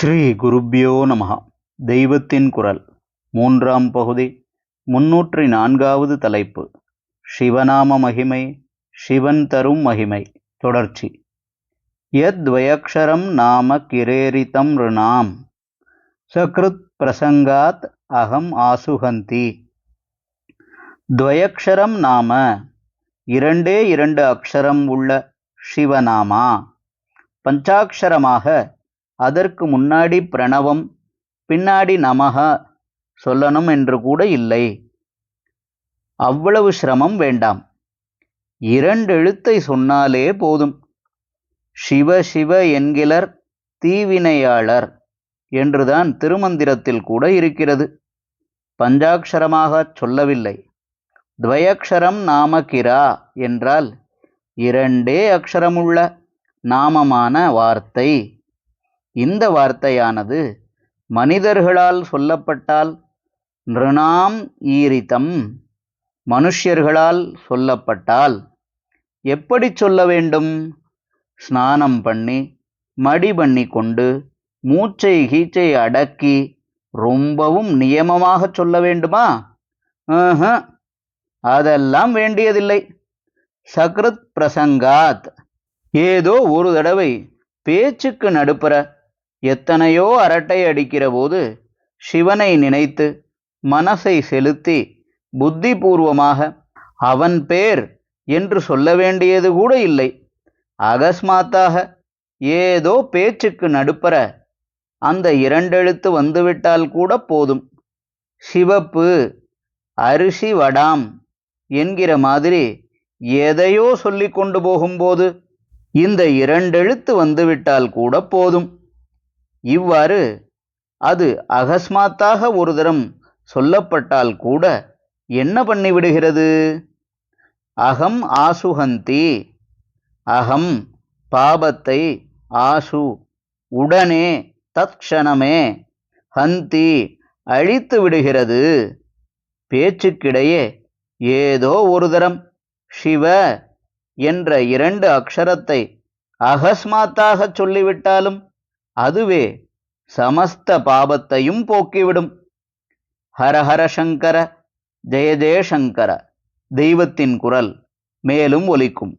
ஸ்ரீ குருப்யோ நமஹ. தெய்வத்தின் குரல் மூன்றாம் பகுதி 304வது தலைப்பு. சிவநாம மகிமை, சிவன் தரும் மகிமை. தொடர்ச்சி. யத்வயக்ஷரம் நாம கிரேரிதம் ருணாம் சக்ருத் பிரசங்காத் அகம் ஆசுஹந்தி. துவயக்ஷரம் நாம, இரண்டே இரண்டு அக்ஷரம் உள்ள சிவநாமா, பஞ்சாட்சரமாக அதற்கு முன்னாடி பிரணவம் பின்னாடி நமக சொல்லணும் என்று கூட இல்லை. அவ்வளவு சிரமம் வேண்டாம். இரண்டு எழுத்தை சொன்னாலே போதும். சிவ சிவ என்கிலர் தீவினையாளர் என்றுதான் திருமந்திரத்தில் கூட இருக்கிறது. பஞ்சாட்சரமாக சொல்லவில்லை. துவயக்ஷரம் நாம கிரா என்றால் இரண்டே அக்ஷரமுள்ள நாமமான வார்த்தை. இந்த வார்த்தையானது மனிதர்களால் சொல்லப்பட்டால் நிருணாம் ஈரிதம், மனுஷ்யர்களால் சொல்லப்பட்டால் எப்படி சொல்ல வேண்டும்? ஸ்நானம் பண்ணி மடி பண்ணி கொண்டு மூச்சை கீச்சை அடக்கி ரொம்பவும் நியமமாக சொல்ல வேண்டுமா? அதெல்லாம் வேண்டியதில்லை. சக்ருத் பிரசங்காத், ஏதோ ஒரு தடவை பேச்சுக்கு நடுப்புற எத்தனையோ அரட்டை அடிக்கிற போது சிவனை நினைத்து மனசை செலுத்தி புத்திபூர்வமாக அவன் பேர் என்று சொல்ல வேண்டியது கூட இல்லை. அகஸ்மாத்தாக ஏதோ பேச்சுக்கு நடுப்புற அந்த இரண்டெழுத்து வந்துவிட்டால் கூட போதும். சிவப்பு அரிசி வடாம் என்கிற மாதிரி எதையோ சொல்லி கொண்டு போகும்போது இந்த இரண்டெழுத்து வந்துவிட்டால் கூட போதும். இவ்வாறு அது அகஸ்மாத்தாக ஒரு தரம் சொல்லப்பட்டால் கூட என்ன பண்ணிவிடுகிறது? அகம் ஆசுஹந்தி, அகம் பாபத்தை, ஆசு உடனே, தத்க்ஷணமே, ஹந்தி அழித்து விடுகிறது. பேச்சுக்கிடையே ஏதோ ஒரு தரம் சிவ என்ற இரண்டு அக்ஷரத்தை அகஸ்மாத்தாக சொல்லிவிட்டாலும் அதுவே சமஸ்த பாபத்தையும் போக்கிவிடும். ஹரஹர சங்கர, ஜெய ஜெயசங்கர. தெய்வத்தின் குரல் மேலும் ஒலிக்கும்.